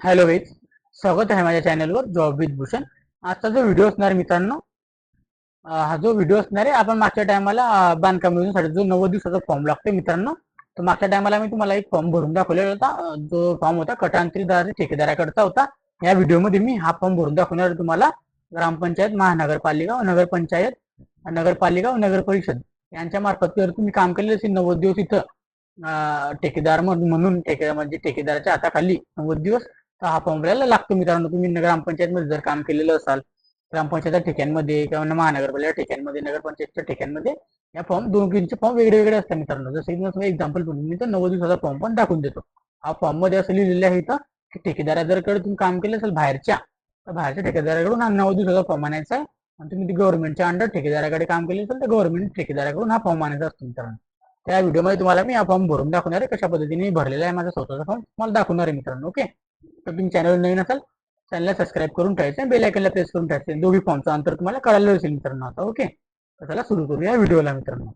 Hello guys, स्वागत आहे माझ्या चॅनलवर जॉब विथ भूषण. आजचा जो व्हिडिओ असणार मित्रांनो, हा जो व्हिडिओ असणार आहे, आपण मागच्या टायमाला बांधकाम योजनेसाठी जो 90 दिवसाचा फॉर्म लागतो मित्रांनो, तर मागच्या टायमाला मी तुम्हाला एक फॉर्म भरून दाखवलेला होता. जो फॉर्म होता कटांतरीदार ठेकेदाराकडचा होता. या व्हिडिओमध्ये मी हा फॉर्म भरून दाखवणार आहे तुम्हाला. ग्रामपंचायत, महानगरपालिका, नगरपंचायत, नगरपालिका व नगर परिषद यांच्या मार्फत जर तुम्ही काम केलेले असेल 90 दिवस इथं ठेकेदार म्हणून म्हणजे ठेकेदाराच्या हाताखाली 90 दिवस, तर हा फॉर्म भरायला लागतो मित्रांनो. तुम्ही ग्रामपंचायतमध्ये जर काम केलेलं असाल, ग्रामपंचायत ठिकाणमध्ये किंवा महानगरपालिका ठिकाणमध्ये, नगरपंचायतच्या ठिकाणमध्ये, या फॉर्म दोन्हीचे फॉर्म वेगळे वेगळे असतात मित्रांनो. जसं की तुम्ही एक्झाम्पल म्हणून मी तर 90 दिवसाचा फॉर्म पण दाखवून देतो. हा फॉर्म मध्ये असं लिहिलेलं आहे इथं की ठेकेदाराकडे तुम्ही काम केलं असेल बाहेरच्या, तर बाहेरच्या ठेकेदाराकडून हा 90 दिवसाचा फॉर्म आणायचा आहे. आणि तुम्ही गव्हर्नमेंटच्या अंडर ठेकेदाराकडे काम केले असेल तर गव्हर्नमेंट ठेकेदाराकडून हा फॉर्म आणायचा असतो मित्रांनो. त्या व्हिडिओमध्ये तुम्हाला मी हा फॉर्म भरून दाखवणार आहे, कशा पद्धतीने भरलेला आहे माझा स्वतःचा फॉर्म तुम्हाला दाखवणार आहे मित्रांनो. ओके, तर तुम्ही चॅनल नवीन असाल चॅनलला सबस्क्राईब करून ठेवायचं आणि बेल आयकॉनला प्रेस करून ठेवायचं. दोन्ही फॉर्मचं अंतर तुम्हाला कळालं असेल मित्रांनो आता. ओके, तर चला सुरू करूया व्हिडिओला मित्रांनो.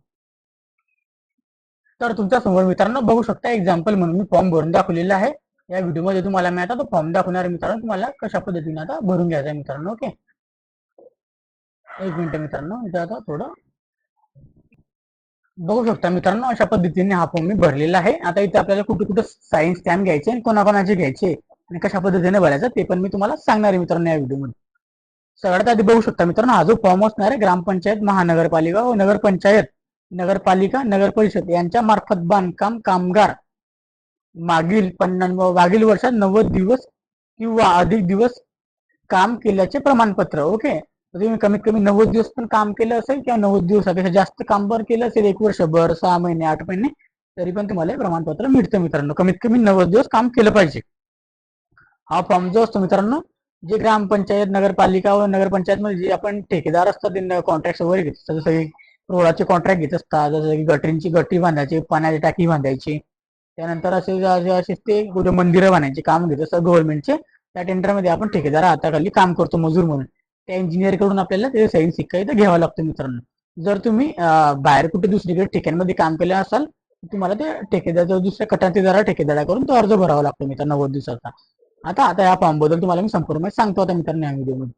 तर तुमच्या समोर मित्रांनो बघू शकता, एक्झाम्पल म्हणून मी फॉर्म भरून दाखवलेला आहे. या व्हिडिओमध्ये तुम्हाला मी आता तो फॉर्म दाखवणार आहे मित्रांनो, तुम्हाला कशा पद्धतीने आता भरून घ्यायचा आहे मित्रांनो. ओके, एक मिनिट मित्रांनो, इथं आता थोडं बघू शकता मित्रांनो, अशा पद्धतीने हा फॉर्म मी भरलेला आहे. आता इथे आपल्याला कुठे कुठे साईन स्टॅम्प घ्यायचे आणि कोणाकोणाचे घ्यायचे आणि कशा पद्धतीने भरायचं ते पण मी तुम्हाला सांगणार आहे मित्रांनो या व्हिडिओमध्ये. सगळ्यात आधी बघू शकता मित्रांनो, हा जो फॉर्म असणार आहे ग्रामपंचायत, महानगरपालिका व नगरपंचायत, नगरपालिका, नगर परिषद यांच्या मार्फत बांधकाम कामगार मागील वर्षात 90 दिवस किंवा अधिक दिवस काम केल्याचे प्रमाणपत्र. ओके, तुम्ही कमीत कमी 90 दिवस पण काम केलं असेल किंवा 90 दिवसापेक्षा जास्त काम पण केलं असेल, 1 वर्षभर, 6 महिने, 8 महिने, तरी पण तुम्हाला प्रमाणपत्र मिळतं मित्रांनो. कमीत कमी 90 दिवस काम केलं पाहिजे. हा फॉर्म जो असतो मित्रांनो, जे ग्रामपंचायत, नगरपालिका व नगरपंचायतमध्ये जे आपण ठेकेदार असतात त्यांना कॉन्ट्रॅक्ट वगैरे घेत असतात, जसं की रोडाचे कॉन्ट्रॅक्ट घेत असतात, जसं की गटरींची गट्टी बांधायची, पाण्याची टाकी बांधायची, त्यानंतर असे ते कुठे मंदिरं बांधायचे काम घेत असतात गव्हर्नमेंटचे. त्या टेंडरमध्ये आपण ठेकेदार हाताखाली काम करतो मजूर म्हणून. त्या इंजिनियर कडून आपल्याला ते सही शिक्का इथं घ्यावा लागतो मित्रांनो. जर तुम्ही बाहेर कुठे दुसरीकडे ठिकाणमध्ये काम केलं असाल, तुम्हाला ते ठेकेदार दुसऱ्या कटांतीदार ठेकेदाराकडून तो अर्ज भरावा लागतो मित्रांनो 90 दिवसाचा. आता आता या फॉर्म बद्दल तुम्हाला मी संपूर्ण माहिती सांगतो आता मित्रांनो या व्हिडिओमध्ये.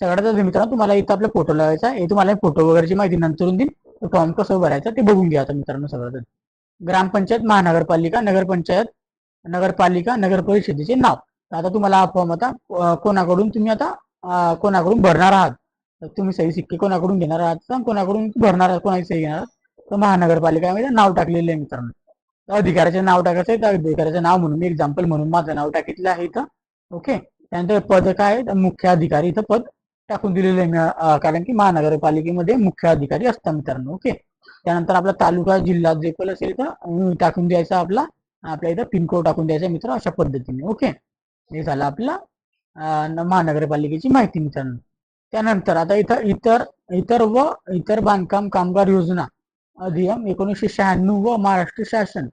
सगळ्यात आधी मित्रांनो तुम्हाला इथं आपला फोटो लावायचा आहे. तुम्हाला फोटो वगैरेची माहिती नंतरून देईन. फॉर्म कसं भरायचं ते बघून घ्या आता मित्रांनो. सगळ्यात ग्रामपंचायत, महानगरपालिका, नगरपंचायत, नगरपालिका, नगर परिषदेचे नाव. आता तुम्हाला हा फॉर्म आता कोणाकडून तुम्ही आता कोणाकडून भरणार आहात, तर तुम्ही सही शिक्के कोणाकडून घेणार आहात, कोणाकडून भरणार आहात, कोणाची सही घेणार आहात, तर महानगरपालिकामध्ये नाव टाकलेलं आहे मित्रांनो. अधिकाऱ्याचे नाव टाकायचं आहे, तर अधिकाऱ्याचं नाव म्हणून मी एक्झाम्पल म्हणून माझं नाव टाकितलं आहे इथं. ओके, त्यानंतर पद काय आहे, मुख्य अधिकारी इथं पद टाकून दिलेलं आहे मी, कारण की महानगरपालिकेमध्ये मुख्य अधिकारी असतात मित्रांनो. ओके, त्यानंतर आपला तालुका, जिल्हा जे पण असेल तर टाकून द्यायचा आपल्या इथं पिनकोड टाकून द्यायचा मित्र, अशा पद्धतीने. ओके, हे झालं आपला महानगरपालिकेची माहिती मित्रांनो. त्यानंतर आता इथं इतर बांधकाम कामगार योजना अधिनियम 1996 व महाराष्ट्र शासन,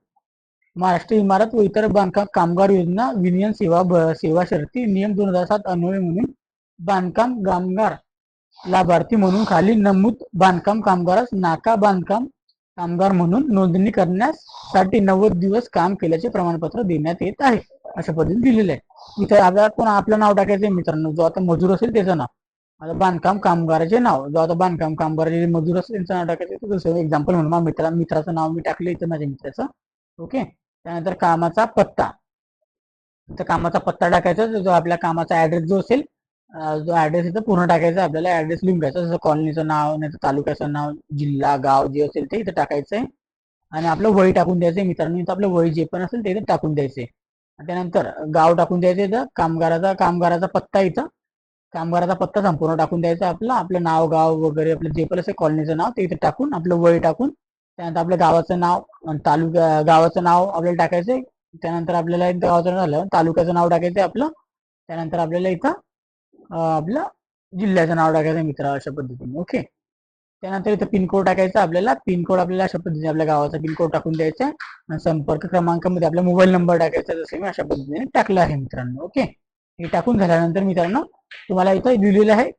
महाराष्ट्र इमारत व इतर बांधकाम कामगार योजना विनियन सेवा शर्ती नियम 2007 अन्वय म्हणून बांधकाम कामगार लाभार्थी म्हणून खाली नमूद बांधकाम कामगारास नाका बांधकाम कामगार म्हणून नोंदणी करण्यासाठी 90 दिवस काम केल्याचे प्रमाणपत्र देण्यात येत आहे, अशा पद्धतीने दिलेलं आहे. इथे आपल्याला कोण आपलं नाव टाकायचं आहे मित्रांनो, जो आता मजूर असेल त्याचं नाव, आता बांधकाम कामगाराचे नाव, जो आता बांधकाम कामगाराचे मजूर असेल त्यांचं नाव टाकायचं. तसं एक्झाम्पल म्हणून माझ्या मित्राचं नाव मी टाकलं इथं, माझ्या मित्राचं. ओके, त्यानंतर कामाचा पत्ता, तर कामाचा पत्ता टाकायचा, जो आपल्या कामाचा ऍड्रेस जो असेल, जो ऍड्रेस इथं पूर्ण टाकायचा, आपल्याला ऍड्रेस लिहून घ्यायचा, जसं कॉलनीचं नाव, नाही तालुक्याचं नाव, जिल्हा, गाव जे असेल ते इथं टाकायचंय. आणि आपलं वय टाकून द्यायचंय मित्रांनो, इथं आपलं वय जे पण असेल ते इथं टाकून द्यायचंय. त्यानंतर गाव टाकून द्यायचं इथं, कामगाराचा पत्ता, इथं कामगाराचा पत्ता संपूर्ण टाकून द्यायचा, आपलं नाव, गाव वगैरे आपलं जे पण असेल कॉलनीचं नाव ते इथे टाकून, आपलं वय टाकून, त्यानंतर आपल्या गावाचं नाव, गावाचं नाव आपल्याला टाकायचंय. त्यानंतर आपल्याला इथं गावाचं नाव झालं, तालुक्याचं नाव टाकायचं आपलं. त्यानंतर आपल्याला इथं आपलं जिल्ह्याचं नाव टाकायचं मित्र, अशा पद्धतीने. ओके, त्यानंतर इथं पिनकोड टाकायचा, आपल्याला पिनकोड आपल्याला अशा पद्धतीने आपल्या गावाचा पिनकोड टाकून द्यायचा. आणि संपर्क क्रमांकामध्ये आपला मोबाईल नंबर टाकायचा, जसं मी अशा पद्धतीने टाकलं आहे मित्रांनो. ओके, हे टाकून झाल्यानंतर मित्रांनो तुम्हाला इथं लिहिलेलं आहे,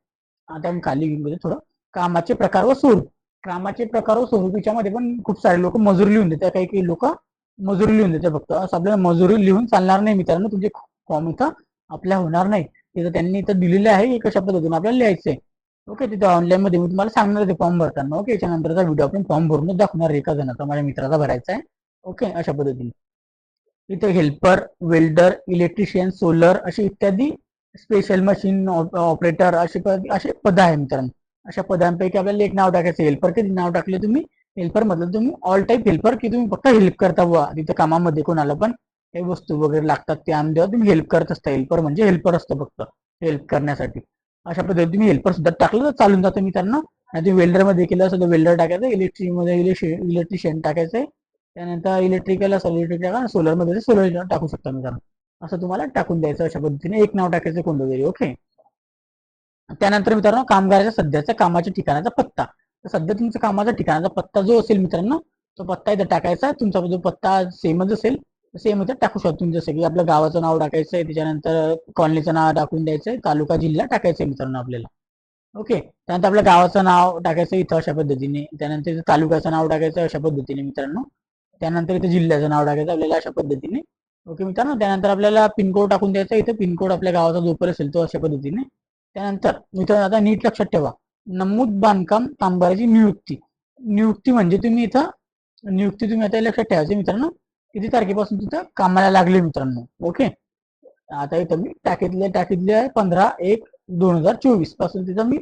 आता मी खाली घेऊन थोडं, कामाचे प्रकार व स्वरूप. कामाचे प्रकार व स्वरूपीच्या मध्ये पण खूप सारे लोक मजुरी लिहून देतात, काही काही लोक मजुरी लिहून देतात. फक्त असं आपल्याला मजुरी लिहून चालणार नाही मित्रांनो. तुमचे फॉर्म इथं आपल्या होणार नाही. तिथं त्यांनी इथं दिलेलं आहे की कशा पद्धतीने आपल्याला लिहायचं आहे. ओके, तिथे ऑनलाईन मध्ये मी तुम्हाला सांगणार आहे फॉर्म भरताना. ओके, याच्यानंतरचा व्हिडिओ आपण फॉर्म भरूनच दाखवणार आहे, एका जणाचा माझ्या मित्राचा भरायचा आहे. ओके, अशा पद्धतीने इथे हेल्पर, वेल्डर, इलेक्ट्रिशियन, सोलर असे इत्यादी स्पेशल मशीन ऑपरेटर असे पद आहे मित्रांनो. अशा पदांपैकी आपल्याला एक नाव टाकायचं. हेल्पर कधी नाव टाकले तुम्ही, हेल्पर मधलं तुम्ही ऑल टाईप हेल्पर, की तुम्ही फक्त हेल्प करता बुवा तिथे कामामध्ये, कोणाला पण काही वस्तू वगैरे लागतात ते आणून देवा, तुम्ही हेल्प करत असता. हेल्पर म्हणजे हेल्पर असतं फक्त हेल्प करण्यासाठी. अशा पद्धतीने तुम्ही हेल्पर सुद्धा टाकलं तर चालून जातं मित्रांनो. आणि तुम्ही वेल्डर मध्ये केलं असं तर वेल्डर टाकायचं, इलेक्ट्रिक मध्ये इलेक्ट्रिशियन टाकायचंय, त्यानंतर इलेक्ट्रिकल असेल इलेक्ट्रिक टाका, सोलर मध्ये सोलर टाकू शकता मित्रांनो. असं तुम्हाला टाकून द्यायचं. अशा पद्धतीने एक नाव टाकायचं कोणतं तरी. ओके, त्यानंतर मित्रांनो कामगाराच्या सध्याच्या कामाच्या ठिकाणाचा पत्ता. तर सध्या तुमच्या कामाच्या ठिकाणाचा पत्ता जो असेल मित्रांनो, तो पत्ता इथं टाकायचा. तुमचा जो पत्ता सेमच असेल सेम इथं टाकू शकतो. तुम्ही जसं की आपल्या गावाचं नाव टाकायचंय, त्याच्यानंतर कॉलनीचं नाव टाकून द्यायचंय, तालुका जिल्हा टाकायचंय मित्रांनो आपल्याला. ओके, त्यानंतर आपल्या गावाचं नाव टाकायचं इथं अशा पद्धतीने, त्यानंतर इथं तालुक्याचं नाव टाकायचं अशा पद्धतीने मित्रांनो, त्यानंतर इथं जिल्ह्याचं नाव टाकायचं आपल्याला अशा पद्धतीने. ओके मित्रांनो, त्यानंतर आपल्याला पिनकोड टाकून द्यायचा. इथं पिनकोड आपल्या गावाचा जो पण असेल तो अशा पद्धतीने. त्यानंतर इथं आता नीट लक्षात ठेवा, नमूद बांधकाम कामगाराची नियुक्ती. नियुक्ती म्हणजे तुम्ही इथं नियुक्ती तुम्ही आता लक्षात ठेवायची मित्रांनो, किती तारखेपासून तिथं कामाला लागले मित्रांनो. ओके, आता इथं मी टाकितले आहे 15/1/2024 पासून तिथं मी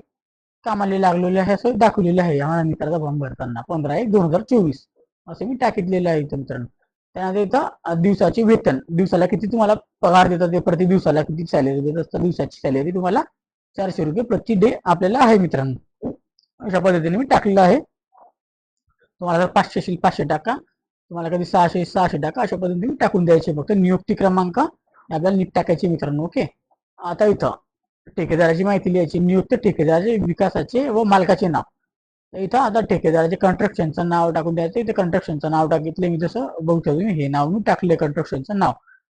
कामाला लागलेलं आहे असं दाखवलेलं आहे या मित्राचा फॉर्म भरताना. 15/1/2024 असं मी टाकितलेलं आहे इथं मित्रांनो. त्यानंतर इथं दिवसाचे वेतन, दिवसाला किती तुम्हाला पगार देतात, ते प्रति दिवसाला किती सॅलरी देत असतात. दिवसाची सॅलरी तुम्हाला 400 रुपये प्रति डे आपल्याला आहे मित्रांनो. अशा पद्धतीने मी टाकलेलं आहे. तुम्हाला जर 500 असेल 500 टाका, तुम्हाला कधी 600 टाका, अशा पद्धतीने टाकून द्यायचे. फक्त नियुक्ती क्रमांक आपल्याला नीट टाकायचे मित्रांनो. ओके, आता इथं ठेकेदाराची माहिती लिहायची. नियुक्त ठेकेदाराचे विकासाचे व मालकाचे नाव. इथं आता ठेकेदाराचे कंस्ट्रक्शनचं नाव टाकून द्यायचं. इथं कंस्ट्रक्शनचं नाव टाकितले मी, जसं बघू शकतो मी हे नाव मी टाकले कंस्ट्रक्शनचं नाव.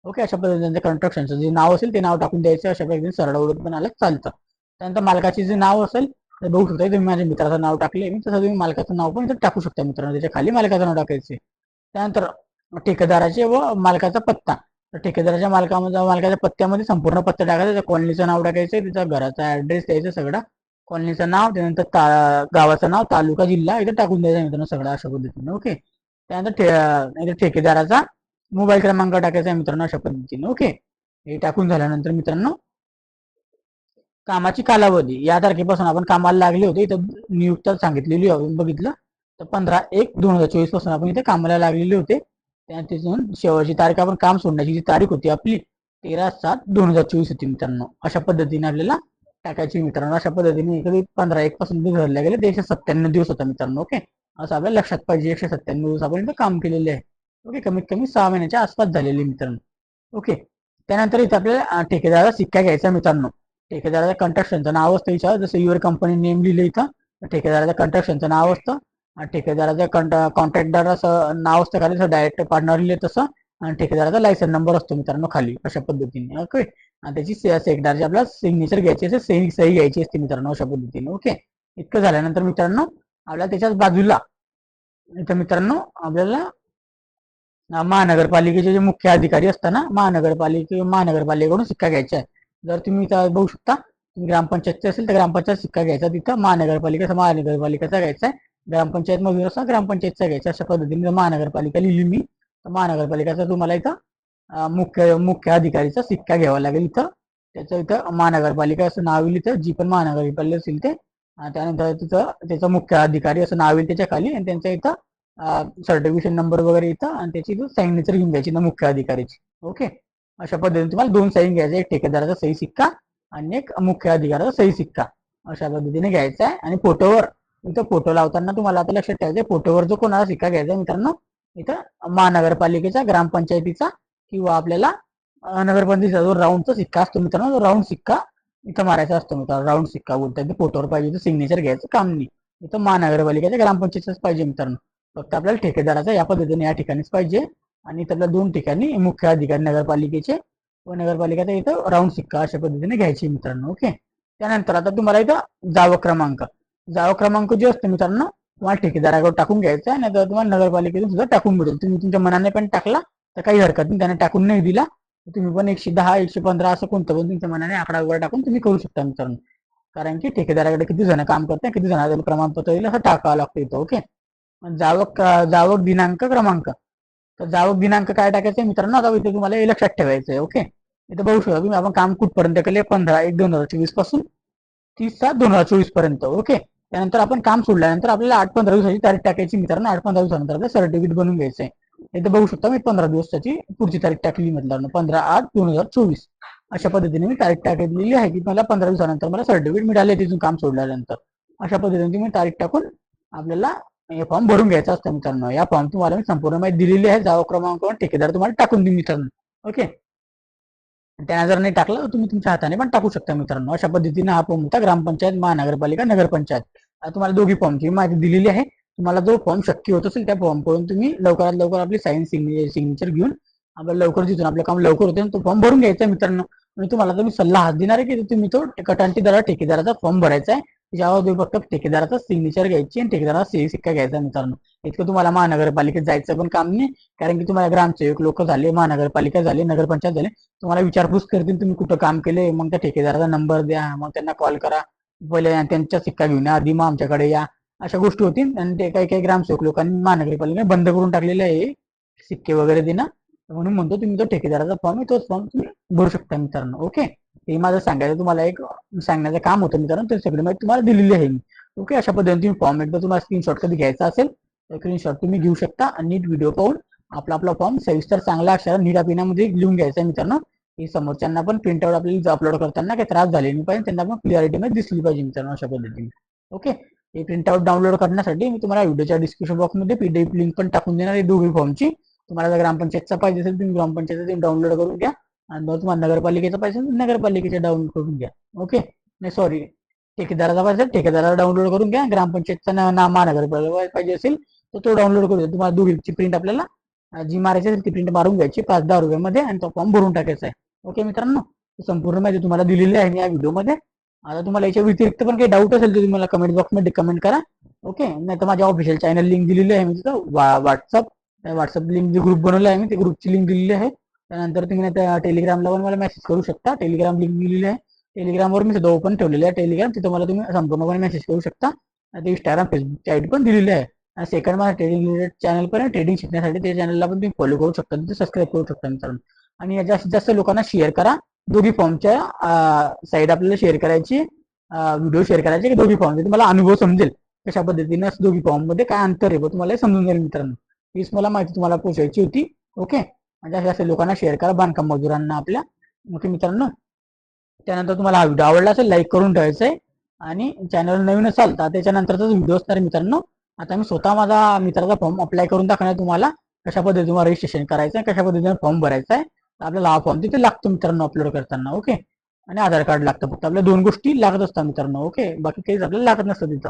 ओके, अशा पद्धतीने कंस्ट्रक्शनचं जे नाव असेल ते नाव टाकून द्यायचं. अशा पद्धतीने सरळ उडत पण आलं चालतं. त्यानंतर मालकाचे जे नाव असेल ते बघू शकता, तुम्ही माझ्या मित्राचं नाव टाकले मी, तसं तुम्ही मालकाचं नाव पण इथं टाकू शकता मित्रांनो. त्याच्या खाली मालकाचं नाव टाकायचे. त्यानंतर ठेकेदाराचे व मालकाचा पत्ता. तर ठेकेदाराच्या मालकाच्या पत्त्यामध्ये संपूर्ण पत्ता टाकायचा, त्या कॉलनीचं नाव टाकायचं, त्याचा घराचा ऍड्रेस द्यायचा सगळा, कॉलनीचं नाव, त्यानंतर गावाचं नाव, तालुका, जिल्हा इथं टाकून द्यायचं मित्रांनो सगळं अशा पद्धतीने. ओके, त्यानंतर ठेकेदाराचा मोबाईल क्रमांक टाकायचा मित्रांनो अशा पद्धतीने. ओके, हे टाकून झाल्यानंतर मित्रांनो कामाची कालावधी, या तारखेपासून आपण कामाला लागले होते, इथं नियुक्त सांगितलेली आपण बघितलं तर 15/1/2024 पासून आपण इथे कामाला लागलेले होते. त्यातून शेवटची तारीख आपण काम सोडण्याची जी तारीख होती आपली 13/7/2024 होती मित्रांनो. अशा पद्धतीने आपल्याला टाकायची मित्रांनो. अशा पद्धतीने कधी 15/1 पासून धरल्या गेले ते 197 दिवस होता मित्रांनो. ओके, असं आपल्याला लक्षात पाहिजे. 197 दिवस आपण इथं काम केलेले आहे. ओके, कमीत कमी 6 महिन्याच्या आसपास झालेले मित्रांनो. ओके, त्यानंतर इथं आपल्याला ठेकेदाराचा सिक्का घ्यायचा मित्रांनो. ठेकेदाराच्या कंट्रक्शनचं नाव असतं इथं, जसं युअर कंपनी नेम लिहिलं इथं, ठेकेदाराच्या कंट्रक्शनचं नाव असतं. ठेकेदाराचं कॉन्ट्रॅक्टर असं नाव असतं खाली, जसं डायरेक्ट पार्टनर लिहिलं तसं. आणि ठेकेदाराचा लायसन नंबर असतो मित्रांनो खाली अशा पद्धतीने. ओके, आणि त्याची सेक्रेटरची आपल्याला सिग्नेचर घ्यायची असते, सही घ्यायची असते मित्रांनो अशा पद्धतीने. ओके, इतकं झाल्यानंतर मित्रांनो आपल्याला त्याच्याच बाजूला इथं मित्रांनो आपल्याला महानगरपालिकेचे जे मुख्य अधिकारी असतात ना, महानगरपालिकेकडून सिक्का घ्यायचा आहे. जर तुम्ही इथं बघू शकता, तुम्ही ग्रामपंचायतचे असेल तर ग्रामपंचायत सिक्का घ्यायचा, तिथं महानगरपालिकेचा घ्यायचा आहे. ग्रामपंचायत मधून असा ग्रामपंचायतचा घ्यायचा. अशा पद्धतीने महानगरपालिका लिहिली मी, तर महानगरपालिकेचा तुम्हाला इथं मुख्य अधिकारीचा सिक्का घ्यावा लागेल. इथं त्याचं इथं महानगरपालिका असं नाव येईल इथं, जी पण महानगरपालिका असेल ते. त्यानंतर तिथं त्याचा मुख्य अधिकारी असं नाव येईल त्याच्या खाली, आणि त्यांच्या इथं सर्टिफिकेशन नंबर वगैरे इथं, आणि त्याची सिग्नेचर घेऊन घ्यायची ना मुख्य अधिकारीची. ओके, अशा पद्धतीने तुम्हाला 2 सही घ्यायच्या, एक ठेकेदाराचा सही सिक्का आणि एक मुख्य अधिकाराचा सही सिक्का अशा पद्धतीने घ्यायचा आहे. आणि फोटोवर इथं फोटो लावताना तुम्हाला आता लक्षात ठेवायचं, फोटोवर जो कोणाला सिक्का घ्यायचा मित्रांनो, इथं महानगरपालिकेचा, ग्रामपंचायतीचा किंवा आपल्याला नगरपंचायतीचा जो राऊंडचा सिक्का असतो मित्रांनो, तो राऊंड सिक्का इथं मारायचा असतो मित्रांनो. राऊंड सिक्का बोलतात ते, फोटोवर पाहिजे सिग्नेचर घ्यायचं काम नाही. इथं महानगरपालिकेच्या ग्रामपंचायतीच पाहिजे मित्रांनो. फक्त आपल्याला ठेकेदाराचा या पद्धतीने या ठिकाणीच पाहिजे. आणि त्याला 2 ठिकाणी मुख्य अधिकारी नगरपालिकेचे व नगरपालिकेचा इथं राऊंड सिक्का अशा पद्धतीने घ्यायचे मित्रांनो. ओके, त्यानंतर आता तुम्हाला इथं जावं क्रमांक जे असतो मित्रांनो, तुम्हाला ठेकेदाराकडे टाकून घ्यायचा आहे, नाही तर तुम्हाला नगरपालिकेतून सुद्धा टाकून मिळेल. तुम्ही तुमच्या मनाने पण टाकला तर काही हरकत नाही, त्याने टाकून नाही दिला तुम्ही पण 110 115 असं कोणतं पण तुमच्या मनाने आकडा वगैरे टाकून तुम्ही करू शकता मित्रांनो. कारण की ठेकेदाराकडे किती जण काम करतात, किती जणांना प्रमाणपत्र येईल असं टाकावं लागतं इथं. ओके. जावक दिनांक क्रमांक. तर जावक दिनांक काय टाकायचं मित्रांनो, आता इथे तुम्हाला हे लक्षात ठेवायचं आहे. ओके. इथं बघू शकता तुम्ही आपण काम कुठपर्यंत केले, 15/1/2024 पासून 30/7/2024 पर्यंत. ओके. त्यानंतर आपण काम सोडल्यानंतर आपल्याला 8-15 दिवसाची तारीख टाकायची मित्रांनो. 8-15 दिवसानंतर आपल्याला सर्टिफिकेट बनवून घ्यायचं आहे. इथं बघू शकता मी 15 दिवसाची पुढची तारीख टाकली मित्रांनो, 15/8/2024. अशा पद्धतीने मी तारीख टाकलेली आहे की मला 15 दिवसानंतर मला सर्टिफिकेट मिळाले तिथून काम सोडल्यानंतर. अशा पद्धतीने तुम्ही तारीख टाकून आपल्याला हे फॉर्म भरून घ्यायचा असतं मित्रांनो. या फॉर्म तुम्हाला मी संपूर्ण माहिती दिलेली आहे. जावा क्रमांक ठेकेदार तुम्हाला टाकून देईल मित्रांनो. ओके. त्यांना जर नाही टाकलं तर तुम्ही तुमच्या हाताने पण टाकू शकता मित्रांनो. अशा पद्धतीने हा फॉर्म होता ग्रामपंचायत, महानगरपालिका, नगरपंचायत. तुम्हाला दोघी फॉर्मची माहिती दिलेली आहे. तुम्हाला जो फॉर्म शक्य होत असेल त्या फॉर्म करून तुम्ही लवकरात लवकर आपली साईन सिग्नेचर घेऊन आपल्याला लवकर जिथून आपलं काम लवकर होते तो फॉर्म भरून घ्यायचा मित्रांनो. मी तुम्हाला तर मी सल्ला हाच देणार आहे की तुम्ही तो कटांटीदारा ठेकेदाराचा फॉर्म भरायचा आहे. ज्यावर तुम्ही फक्त ठेकेदाराचा सिग्नेचर घ्यायची आणि ठेकेदाराचा सही सिक्का घ्यायचा मित्रांनो. इतकं तुम्हाला महानगरपालिकेत जायचं पण काम नाही. कारण की तुम्हाला ग्रामसेवक लोक झाले, महानगरपालिका झाले, नगरपंचायत झाले, तुम्हाला विचारपूस करतील तुम्ही कुठं काम केले, मग त्या ठेकेदाराचा नंबर द्या, मग त्यांना कॉल करा, पहिले त्यांचा सिक्का घेऊन या, आधी मग आमच्याकडे या, अशा गोष्टी होतील. आणि ते काही काही ग्रामसेवक लोकांनी महानगरपालिका बंद करून टाकलेले आहे सिक्के वगैरे देणं. म्हणून म्हणतो तुम्ही तो ठेकेदाराचा फॉर्म आहे तोच फॉर्म तुम्ही भरू शकता मित्रांनो. ओके. हे माझं सांगायचं तुम्हाला एक सांगण्याचं काम होतं मित्रांनो. ते सगळी माहिती तुम्हाला दिलेली आहे मी. ओके. अशा पद्धतीने तुम्ही फॉर्म एकदा तुम्हाला स्क्रीनशॉट कधी घ्यायचा असेल तर स्क्रीनशॉट तुम्ही घेऊ शकता आणि नीट व्हिडिओ पाहून आपला फॉर्म सविस्तर चांगल्या अक्षरात निळ्या पेनामध्ये लिहून घ्यायचा आहे मित्रांनो. ही समोरच्यांना पण प्रिंटआउट आपल्याला अपलोड करताना काही त्रास झाले नाही पाहिजे, त्यांना पण क्लिअरिटी मध्ये दिसली पाहिजे मित्रांनो. अशा पद्धतीने. ओके. हे प्रिंटआउट डाउनलोड करण्यासाठी मी तुम्हाला व्हिडिओच्या डिस्क्रिप्शन बॉक्समध्ये पीडीएफ लिंक पण टाकून देणार आहे दोघी फॉर्मची. तुम्हाला जर ग्रामपंचायतचा पाहिजे असेल तुम्ही ग्रामपंचायतचा डाउनलोड करून घ्या आणि जर तुम्हाला नगरपालिकेचा पाहिजे असेल नगरपालिकेचा डाउनलोड करून घ्या. ओके. नाही सॉरी, ठेकेदाराचा पाहिजे ठेकेदाराला डाउनलोड करून घ्या. ग्रामपंचायतचा महानगरपालिका पाहिजे असेल तर तो डाउनलोड करू द्या. तुम्हाला दोघीची प्रिंट आपल्याला जी मारायची असेल ती प्रिंट मारून घ्यायची 5-10 रुपयामध्ये आणि तो फॉर्म भरून टाकायचा आहे. ओके मित्रांनो. संपूर्ण माहिती तुम्हाला दिलेली आहे या व्हिडिओमध्ये. आता तुम्हाला याच्या व्यतिरिक्त पण काही डाऊट असेल तर तुम्ही मला कमेंट बॉक्समध्ये कमेंट करा. ओके. नाही तर माझ्या ऑफिशियल चॅनल लिंक दिलेली आहे मी तिथं व्हॉट्सअप लिंक जे ग्रुप बनवलं आहे मी ते ग्रुपची लिंक दिलेली आहे. त्यानंतर तुम्ही त्या टेलिग्रामला पण मला मेसेज करू शकता. टेलिग्राम लिंक दिलेली आहे. टेलिग्रामवर मी सुद्धा ओपन ठेवलेलं आहे टेलिग्राम. तिथं मला तुम्ही संपूर्णपणे मेसेज करू शकता. ते इंस्टाग्राम फेसबुकची आयडी पण दिलेली आहे. सेकंड माझा ट्रेडिंग रिलेटेड चॅनल पण आहे. ट्रेडिंग शिकण्यासाठी त्या चॅनलला पण तुम्ही फॉलो करू शकता, तिथे सबस्क्राईब करू शकता मित्रांनो. आणि जास्तीत जास्त लोकांना शेअर करा. दोघी फॉर्मच्या साईड आपल्याला शेअर करायची, व्हिडिओ शेअर करायचे की दोघी फॉर्म, तुम्हाला अनुभव समजेल कशा पद्धतीने दोघी फॉर्म मध्ये काय अंतर आहे तुम्हाला समजून जाईल मित्रांनो. हीच मला माहिती तुम्हाला पोहोचायची होती. ओके. जास्तीत जास्त लोकांना शेअर करा, बांधकाम मजुरांना आपल्या. ओके मित्रांनो. त्यानंतर तुम्हाला हा व्हिडिओ आवडला असेल लाईक करून ठेवायचा आहे आणि चॅनल नवीन असाल तर त्याच्यानंतरचाच व्हिडिओ असणार मित्रांनो. आता मी स्वतः माझा मित्राचा फॉर्म अप्लाय करून दाखवणार तुम्हाला कशा पद्धतीने रजिस्ट्रेशन करायचं आहे, कशा पद्धतीने फॉर्म भरायचा आहे. आपल्याला हा फॉर्म तिथे लागतो मित्रांनो अपलोड करताना. ओके. आणि आधार कार्ड लागतं, फक्त आपल्या 2 गोष्टी लागत असतात मित्रांनो. ओके. बाकी काहीच आपल्याला लागत नसतं तिथं.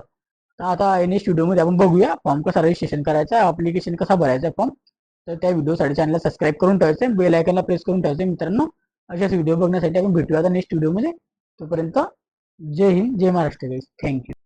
तर आता नेक्स्ट व्हिडिओमध्ये आपण बघूया फॉर्म कसा रजिस्ट्रेशन करायचा, ऍप्लिकेशन कसा भरायचा फॉर्म. तर त्या व्हिडिओसाठी चॅनलला सबस्क्राईब करून ठेवायचं, बेल आयकनला प्रेस करून ठेवायचं मित्रांनो. अशाच व्हिडिओ बघण्यासाठी आपण भेटूया आता नेक्स्ट व्हिडिओमध्ये. तोपर्यंत जय हिंद, जय महाराष्ट्र. थँक्यू.